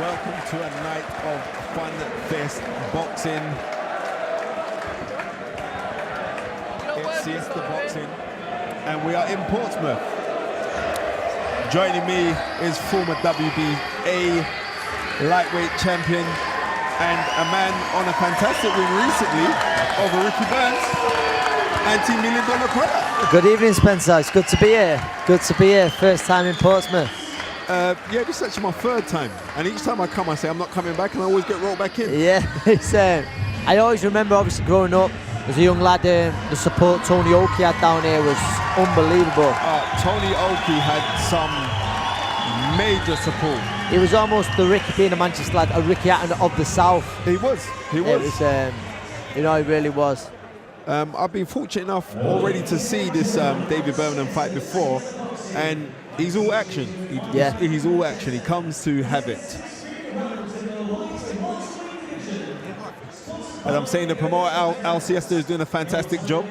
Welcome to a night of fun-fest boxing. It's Siesta Boxing, and we are in Portsmouth. Joining me is former WBA lightweight champion and a man on a fantastic win recently over Ricky Burns, anti-million-dollar product. Good evening, Spencer. It's good to be here. Good to be here. First time in Portsmouth. Yeah, this is actually my third time, and each time I come I say I'm not coming back, and I always get rolled back in. Yeah, it's, I always remember, obviously growing up as a young lad, the support Tony Oakey had down here was unbelievable. Tony Oakey had some major support. He was almost the Ricky, being a Manchester lad, a Ricky Hatton of the South. He was. It was, you know, he really was. I've been fortunate enough already to see this David Birmingham fight before, and he's all action. He's all action. He comes to have it. As I'm saying, the promoter Al Siesta is doing a fantastic job.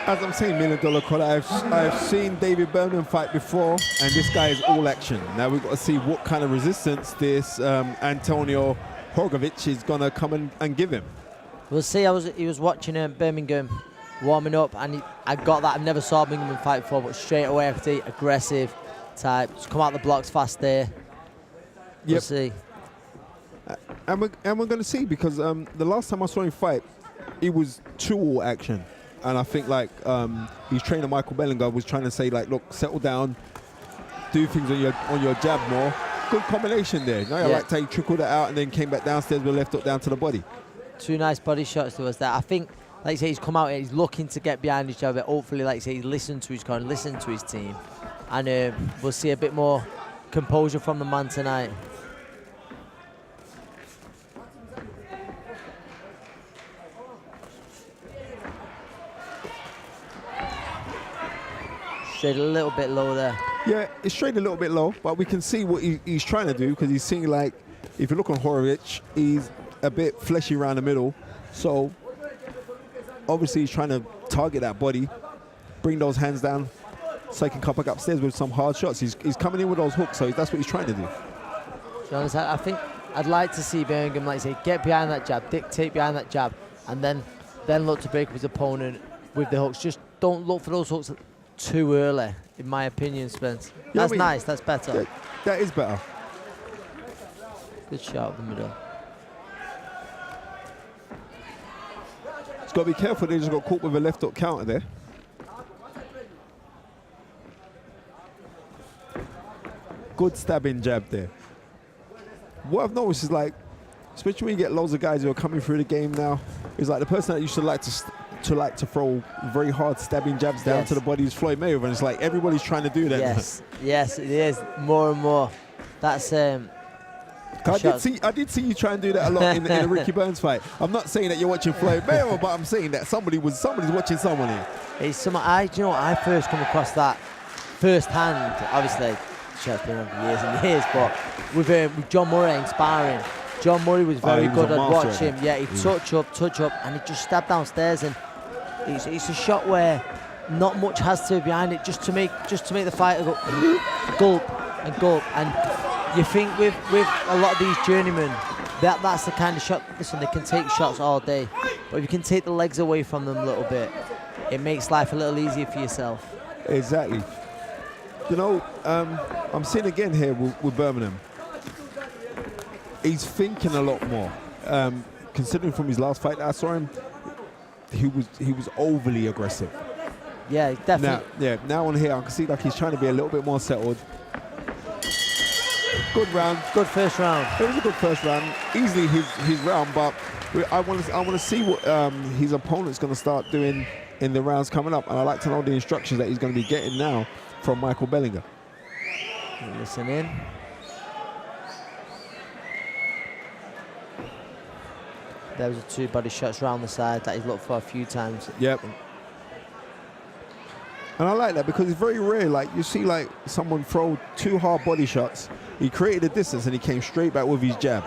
As I'm saying, million-dollar collar, I've seen David Birmingham fight before, and this guy is all action. Now we've got to see what kind of resistance this Antonio Horvatic is going to come and give him. We'll see. He was watching Birmingham warming up, and I got that. I've never saw Birmingham fight before, but straight away I could see aggressive type. Just come out the blocks fast there. We'll see. And we're going to see, because the last time I saw him fight, he was too all action. And I think like his trainer Michael Bellinger was trying to say, like, look, settle down, do things on your jab more. Good combination there. I like how he trickled it out and then came back downstairs with a left hook down to the body. Two nice body shots to us there. I think, like you say, he's come out here, he's looking to get behind each other. Hopefully, like you say, he's listened to his corner, listened to his team. And we'll see a bit more composure from the man tonight. Straight a little bit low there. Yeah, it's straight a little bit low, but we can see what he's trying to do, because he's seeing, like, if you look on Horvatic, he's a bit fleshy around the middle. So obviously he's trying to target that body, bring those hands down so he can come back upstairs with some hard shots. He's coming in with those hooks, so that's what he's trying to do. I think I'd like to see Birmingham, like say, get behind that jab, dictate behind that jab, and then look to break up his opponent with the hooks. Just don't look for those hooks too early, in my opinion, Spence. That's nice. That's better. That is better. Good shot up the middle. He's got to be careful. They just got caught with a left hook counter there. Good stabbing jab there. What I've noticed is, like, especially when you get loads of guys who are coming through the game now, is like the person that used to like to throw very hard stabbing jabs down to the body is Floyd Mayweather, and it's like everybody's trying to do that. Yes, yes, it is more and more. That's I did see you try and do that a lot in the Ricky Burns fight. I'm not saying that you're watching Floyd Mayweather, but I'm saying that somebody's watching someone here. It's some. I first come across that firsthand. Obviously, it's been over years and years, but with John Murray in sparring. John Murray was very good at watching him. Yeah, he'd touch up, and he'd just stab downstairs, and it's a shot where not much has to be behind it, just to make the fighter go gulp and gulp. And you think with a lot of these journeymen, that's the kind of shot. Listen, they can take shots all day, but if you can take the legs away from them a little bit, it makes life a little easier for yourself. Exactly. You know, I'm seeing again here with Birmingham. He's thinking a lot more. Considering from his last fight that I saw him, he was overly aggressive. Yeah, definitely. Now on here I can see like he's trying to be a little bit more settled. Good round. Good first round. It was a good first round. Easily his round, but I want to see what his opponent's going to start doing in the rounds coming up, and I'd like to know the instructions that he's going to be getting now from Michael Bellinger. Listen in. There was two body shots round the side that he's looked for a few times. Yep. And I like that because it's very rare. Like you see, like someone throw two hard body shots. He created a distance and he came straight back with his jab.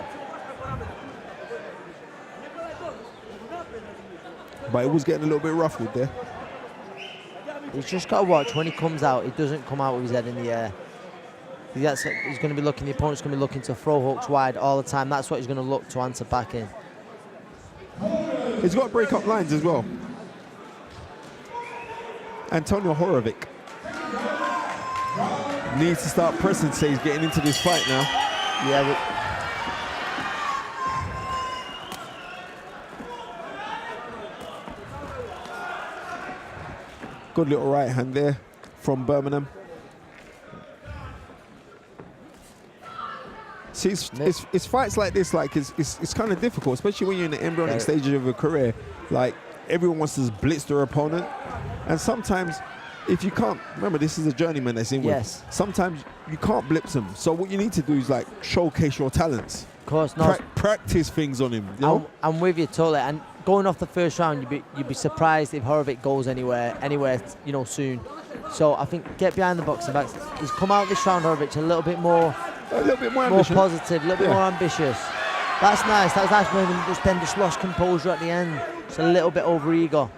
But it was getting a little bit ruffled there. He's just got to watch when he comes out. He doesn't come out with his head in the air. He's going to be looking. The opponent's going to be looking to throw hooks wide all the time. That's what he's going to look to answer back in. He's got to break up lines as well. Antonio Horvatic needs to start pressing, so he's getting into this fight now. Yeah. Good little right hand there from Birmingham. See, it's fights like this, like it's kind of difficult, especially when you're in the embryonic stages of your career. Like everyone wants to blitz their opponent, and sometimes if you can't, remember this is a journeyman that's in with. Sometimes you can't blitz them. So what you need to do is like showcase your talents. Of course, not practice things on him. You know? I'm with you totally. And going off the first round, you'd be surprised if Horvatic goes anywhere, soon. So I think get behind the boxing backs. He's come out this round, Horvatic, a little bit more positive, a little bit more ambitious. That's nice. That was nice when he just lost composure at the end. It's a little bit over ego.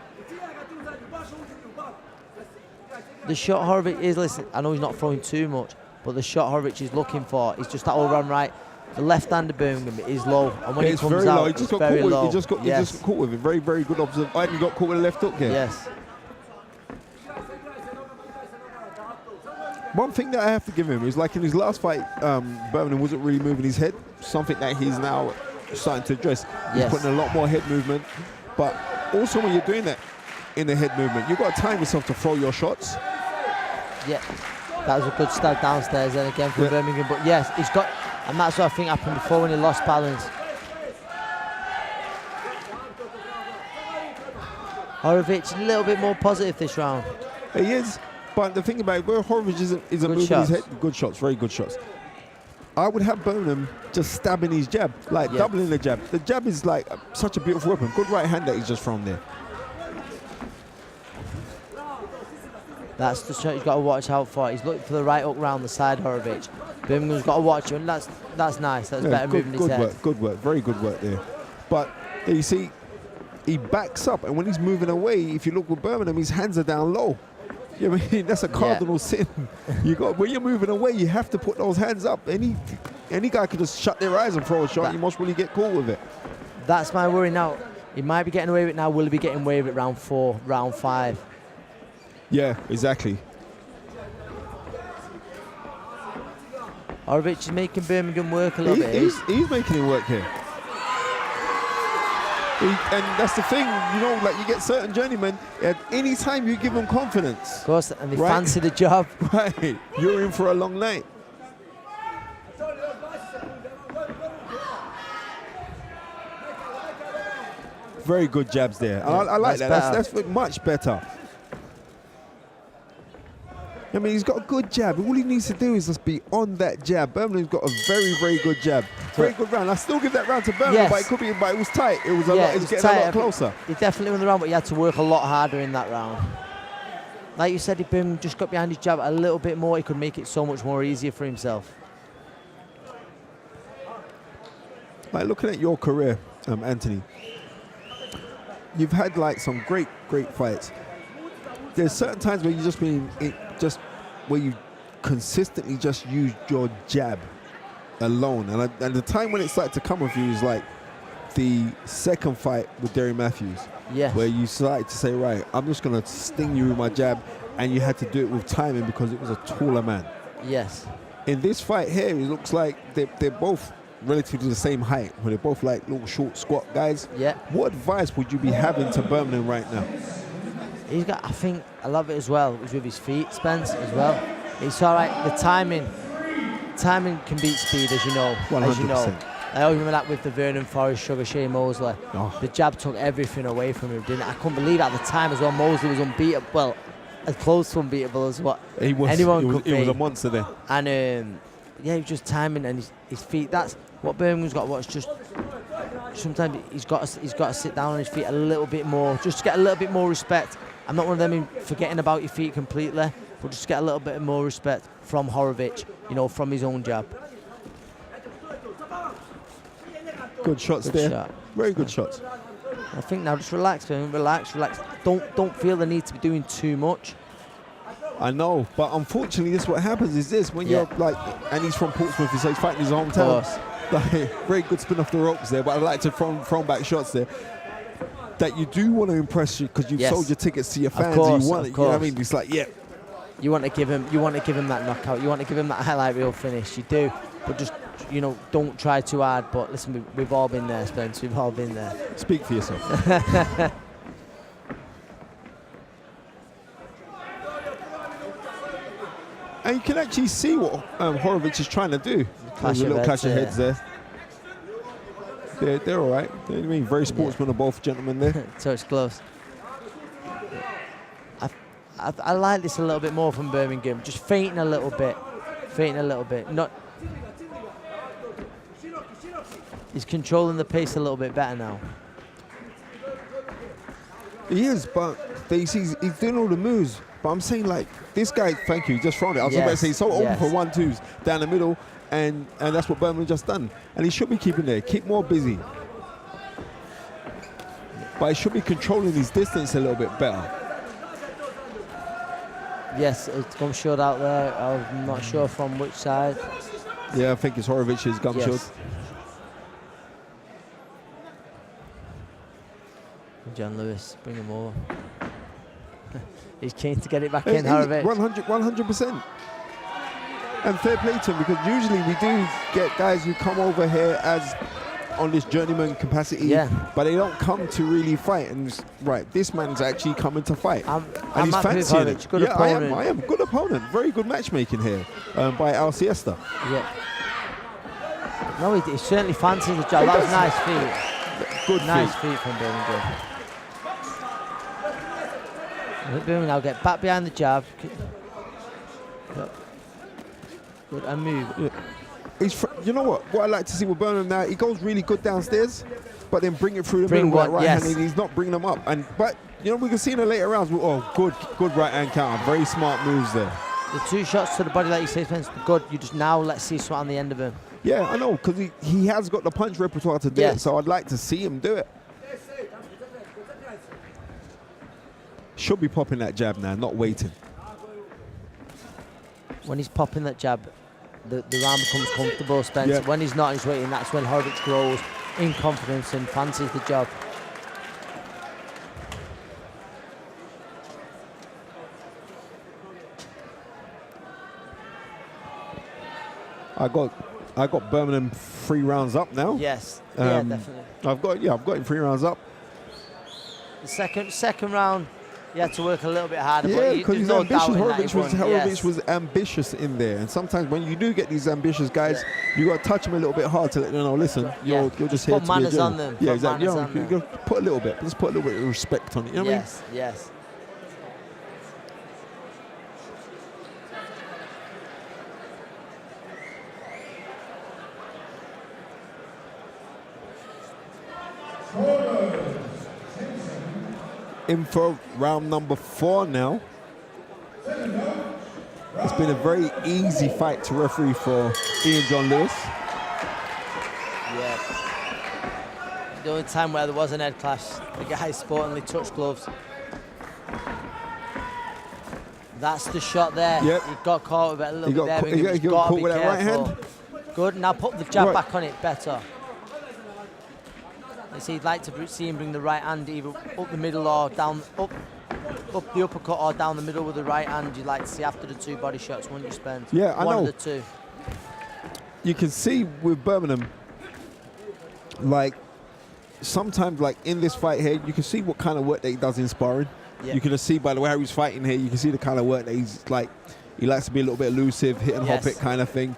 The shot Horvatic is, listen, I know he's not throwing too much, but the shot Horvatic is looking for is just that overhand right. The left hand of Birmingham is low, and when he comes very out, low. He just got caught with it. Very, very good observation. I think he got caught with a left hook here. Yes. One thing that I have to give him is, like in his last fight, Birmingham wasn't really moving his head. Something that he's now starting to address. He's putting a lot more head movement. But also when you're doing that in the head movement, you've got to time yourself to throw your shots. Yeah, that was a good stab downstairs then again for Birmingham. But yes, he's got, and that's what I think happened before when he lost balance. Horvatic a little bit more positive this round. He is. But the thing about it, where Horvatic isn't moving his head, good shots, very good shots. I would have Birmingham just stabbing his jab, like doubling the jab. The jab is like such a beautiful weapon. Good right hand that he's just thrown there. That's the shot he's got to watch out for. He's looking for the right hook round the side, Horvatic. Birmingham's got to watch him, and that's nice. That's better moving his head. Good work, very good work there. But you see, he backs up, and when he's moving away, if you look with Birmingham, his hands are down low. Yeah, I mean, that's a cardinal sin. When you're moving away, you have to put those hands up. Any guy could just shut their eyes and throw a shot. You must really get caught with it. That's my worry now. He might be getting away with it now. Will he be getting away with it round 4, round 5? Yeah, exactly. Horvatic is making Birmingham work a little bit. He's making it work here. And that's the thing, you know, like you get certain journeymen, at any time you give them confidence. Of course, and they fancy the job. Right, you're in for a long night. Very good jabs there. Yeah, I like that. better. That's much better. I mean, he's got a good jab. All he needs to do is just be on that jab. Birmingham's got a very, very good jab. Very good round. I still give that round to Birmingham, but it was tight. It was it was getting a lot closer. He definitely won the round, but he had to work a lot harder in that round. Like you said, if Birmingham just got behind his jab a little bit more, he could make it so much more easier for himself. Like looking at your career, Anthony, you've had like some great fights. There's certain times where you where you consistently just use your jab alone, and the time when it started to come with you is like the second fight with Derry Matthews, where you started to say, right, I'm just gonna sting you with my jab, and you had to do it with timing because it was a taller man. Yes. In this fight here, it looks like they're both relatively the same height, where they're both like little short squat guys. Yeah. What advice would you be having to Birmingham right now? He's got, I think, I love it as well. It was with his feet, Spence, as well. It's all right. The timing can beat speed, as you know. 100%. As you know. I always remember that with the Vernon Forrest, Sugar Shea Mosley. Oh. The jab took everything away from him, didn't it? I couldn't believe at the time as well. Mosley was unbeatable. Well, as close to unbeatable as what anyone could be. He was a monster there. And yeah, he was just timing and his feet. That's what Birmingham's got to watch. Just sometimes he's got to sit down on his feet a little bit more, just to get a little bit more respect. I'm not one of them in forgetting about your feet completely, but just get a little bit more respect from Horvatic, you know, from his own jab. Good shots there. Shot. Very good shots. I think now just relax, man. Relax. Don't feel the need to be doing too much. I know, but unfortunately, this is what happens. Is this when you're like, and he's from Portsmouth, so he's fighting his hometown. Like, very good spin off the ropes there, but I like to throw back shots there. That you do want to impress you because you've sold your tickets to your fans. Of course, you know what I mean? It's like, you want to give him that knockout. You want to give him that highlight reel finish. You do, but just, you know, don't try too hard. But listen, we've all been there, Spence. We've all been there. Speak for yourself. And you can actually see what Horvatic is trying to do. There's a little clash of heads there. They're all right. I mean, very sportsman of both gentlemen there. So it's close. I like this a little bit more from Birmingham. Just feinting a little bit. Not. He's controlling the pace a little bit better now. He is, but he's doing all the moves. But I'm saying, like, this guy, thank you, he just thrown it. I was about to say, he's so open for 1-2s down the middle, and that's what Birmingham just done. And he should be keeping there, keep more busy. But he should be controlling his distance a little bit better. Yes, it's gum shield out there. I'm not sure from which side. Yeah, I think it's Horovic's gum shield. John Lewis, bring him over. He's keen to get it back in, Horovic. 100%. And fair play to him, because usually we do get guys who come over here as on this journeyman capacity, but they don't come to really fight. And right, this man's actually coming to fight. And he's fancying it. Good opponent. I am. Good opponent. Very good matchmaking here by Al Siesta. Yeah. No, he certainly fancies the job. That was nice feet. Good nice feet from Birmingham. Birmingham now get back behind the jab. Good, and move. Yeah. You know what I like to see with Birmingham now, he goes really good downstairs, but then bring it through the middle with right hand, and he's not bringing them up. But you know, we can see in the later rounds, good right hand counter, very smart moves there. The 2 shots to the body, like you say, Spence, good. You just now let's see something on the end of him. Yeah, I know, because he has got the punch repertoire to do it, so I'd like to see him do it. Should be popping that jab now, not waiting. When he's popping that jab, the round becomes comfortable, Spencer. Yeah. When he's not, he's waiting. That's when Horvatic grows in confidence and fancies the job. I got Birmingham 3 rounds up now. Yes, yeah, definitely. I've got him 3 rounds up. The second round, you had to work a little bit harder. Yeah, but because he's no ambitious. doubt in that he won. Horvatic was ambitious in there, and sometimes when you do get these ambitious guys, you got to touch them a little bit hard to let them know. Listen, you're just here to be a manners general. on them. Yeah, Put exactly. manners on You them. got to put a little bit. Just put a little bit of respect on it. You know what I mean? Yes. In for round number 4 now. It's been a very easy fight to referee for Ian John Lewis. Yeah. The only time where there was an head clash, the guy sportingly touched gloves. That's the shot there. Yep. He got caught with it a little bit there. He He's got got to caught be with that right careful. hand. Good. Now put the jab Right. back on it better. You see, he'd like to see him bring the right hand either up the middle or down, up the uppercut or down the middle with the right hand. You'd like to see after the 2 body shots, wouldn't you, Spence? Yeah, I know. One of the 2. You can see with Birmingham, like sometimes, like in this fight here, you can see what kind of work that he does in sparring. Yeah. You can just see by the way how he's fighting here. You can see the kind of work that he's like. He likes to be a little bit elusive, hit and hop it kind of thing.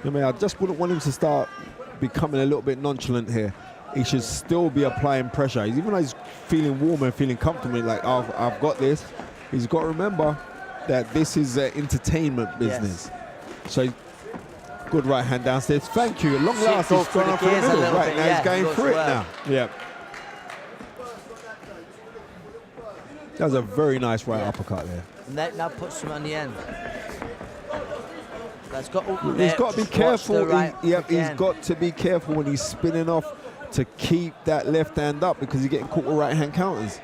I mean, I just wouldn't want him to start becoming a little bit nonchalant here. He should still be applying pressure. Even though he's feeling warm and feeling comfortable, like, oh, I've got this, he's got to remember that this is an entertainment business. Yes. So, good right hand downstairs. Thank you. At long last, he's through gone the off in the gears a middle. little Right bit, now, yeah, he's going looks for it well. now. Yeah. That was a very nice right uppercut there. And now put some on the end. That's got He's got to be careful. He's again. got to be careful when he's spinning off to keep that left hand up because he's getting caught with right hand counters.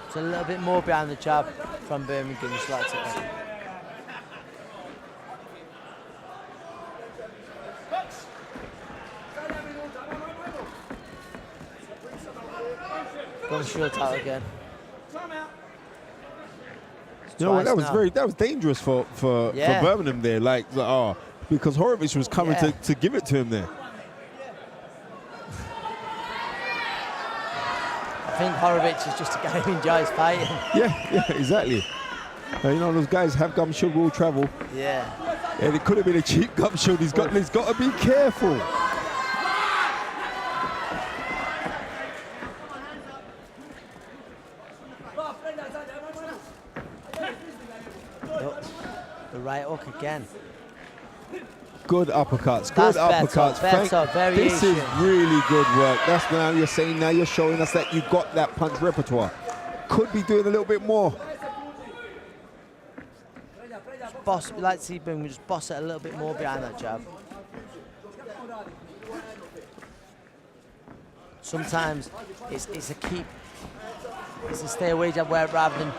It's a little bit more behind the jab from Birmingham. Just like to Gone short out again. You know what? That was now. that was dangerous for Birmingham there. Like, because Horvatic was coming to give it to him there. I think Horvatic is just a guy who enjoys fighting. Yeah, exactly. You know, those guys have gum shield will travel. Yeah. And it could have been a cheap gum shield. He's got to be careful. The right hook again. Good uppercuts. That's Good uppercuts. better, This is variation. really good work. That's now you're saying. Now you're showing us that you've got that punch repertoire. Could be doing a little bit more. Boss, we like to see Birmingham just boss it a little bit more behind that jab. Sometimes it's a keep, it's a stay away jab where rather than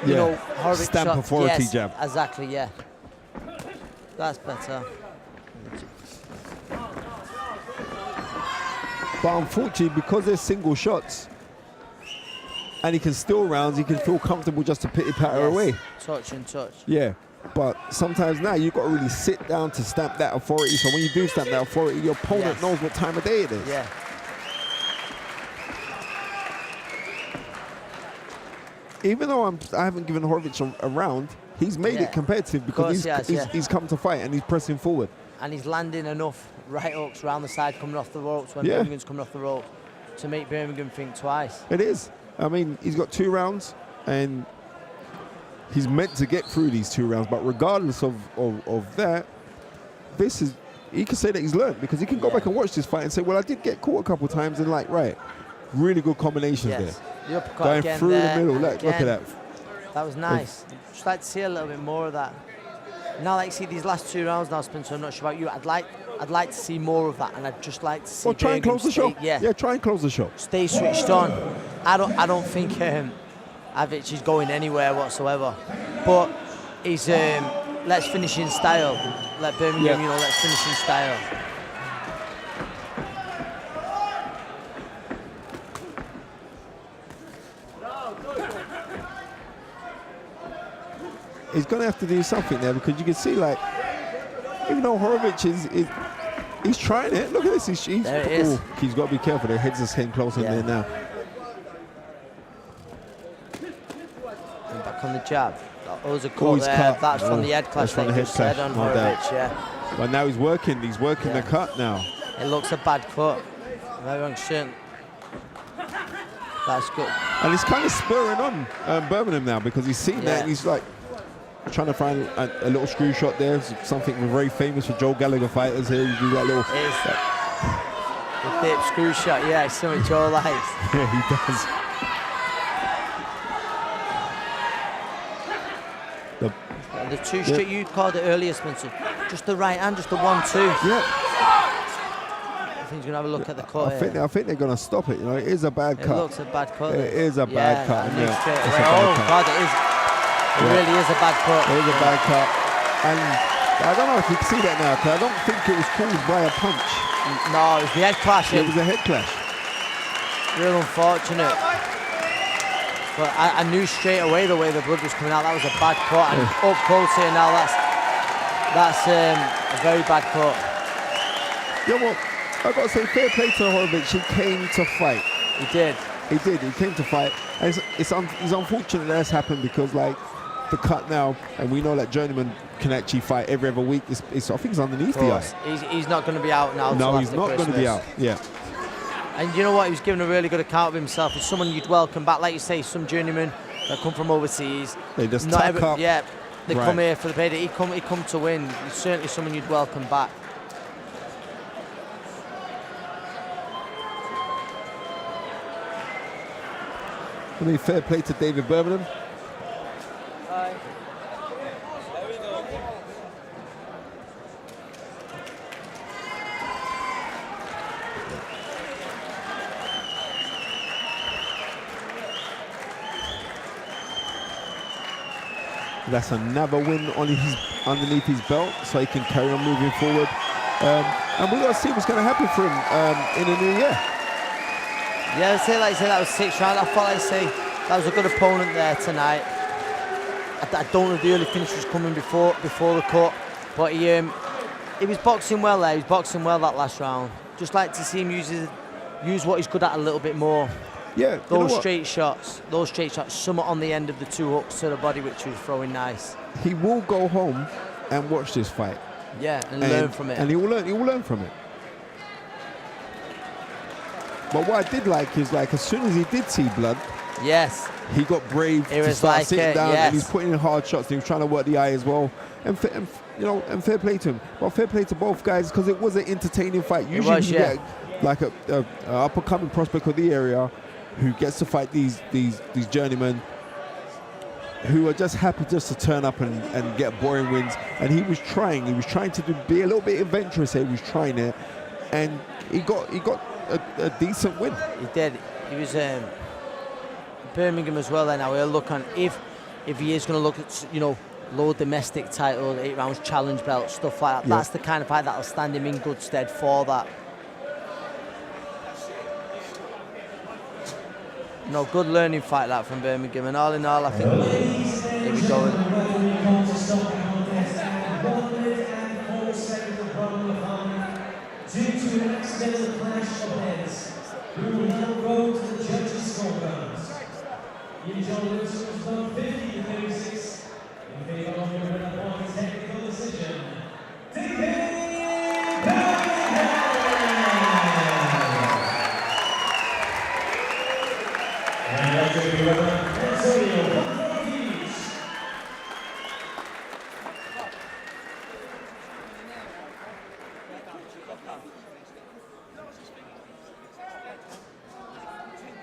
you know Horvatic stamp shot. authority Yes, jab. Exactly, yeah. That's better. But unfortunately, because they're single shots, and he can steal rounds, he can feel comfortable just to pity patter away. Touch and touch. Yeah, but sometimes now you've got to really sit down to stamp that authority. So when you do stamp that authority, your opponent knows what time of day it is. Yeah. Even though I haven't given Horvatic a round, he's made it competitive because he's come to fight and he's pressing forward. And he's landing enough right hooks round the side coming off the ropes when Birmingham's coming off the ropes to make Birmingham think twice. It is. I mean, he's got 2 rounds and he's meant to get through these 2 rounds, but regardless of that, he can say that he's learned because he can go back and watch this fight and say, well, I did get caught a couple of times and like, really good combinations there. The uppercut going again through there, the middle. Look at that. That was nice. Just like to see a little bit more of that. Now, like, see these last 2 rounds now, Spencer, I'm not sure about you. I'd like to see more of that, and I'd just like to see. Well, try and close the show. Yeah, try and close the show. Stay switched on. I don't think Avic is going anywhere whatsoever. But he's let's finish in style. Let Birmingham, let's finish in style. He's going to have to do something there, because you can see, like, even though Horvatic he's trying it. Look at this. He's got to be careful. The head's just getting closer in there now. And back on the jab. That was a cut there. That's from the head clash. That's from the head clash. On Horvatic, yeah. But now he's working the cut now. It looks a bad cut. Very uncertain. That's good. And he's kind of spurring on Birmingham now, because he's seen that and he's like trying to find a little screw shot there. Something very famous for Joe Gallagher fighters here. You do that little... The dip screw shot, yeah, it's something Joe likes. Yeah, he does. The two straight, you called it earlier, Spencer. Just the right hand, just the 1-2. Yeah. I think he's going to have a look at the cut. I think they're going to stop it. It is a bad cut. It looks a bad cut. It is a bad cut. God, it is. It really is a bad cut. It is a bad cut. And I don't know if you can see that now, because I don't think it was caused by a punch. No, it was the head clash. It was a head clash. Real unfortunate. But I knew straight away the way the blood was coming out. That was a bad cut. And up close here now, that's a very bad cut. Yeah, well, I've got to say, fair play to Horvatic. He came to fight. He did. He came to fight. And it's unfortunate that's happened, because, like, the cut now, and we know that journeyman can actually fight every other week. I think it's underneath the eye. He's not going to be out now. No, he's not going to be out. Yeah. And you know what? He was giving a really good account of himself. He's someone you'd welcome back. Like you say, some journeymen that come from overseas. They just tuck up. Yeah, they come here for the payday. He come to win. He's certainly someone you'd welcome back. I mean, fair play to David Birmingham. That's another win underneath his belt, so he can carry on moving forward. And we've got to see what's going to happen for him in the new year. Yeah, like I say, that was 6 rounds. I thought, that was a good opponent there tonight. I don't know if the early finish was coming before the cut, but he was boxing well there. He was boxing well that last round. Just like to see him use what he's good at a little bit more. Yeah, those straight shots, somewhat on the end of the 2 hooks to the body, which was throwing nice. He will go home and watch this fight. Yeah, and learn from it. And he will learn from it. But what I did like is, like, as soon as he did see blood, yes, he got brave to start sitting down, and he's putting in hard shots. And he was trying to work the eye as well. And fair play to him. Well, fair play to both guys, because it was an entertaining fight. Usually you get like a up-and-coming prospect of the area who gets to fight these journeymen who are just happy just to turn up and get boring wins. And he was trying to be a little bit adventurous here. He was trying it, and he got a decent win. He did. He was Birmingham as well. Then now we'll look on if he is going to look at low domestic title, 8 rounds challenge belt, stuff like that. Yeah. That's the kind of fight that'll stand him in good stead for that. Good learning fight that from Birmingham, and all in all, I think here we go.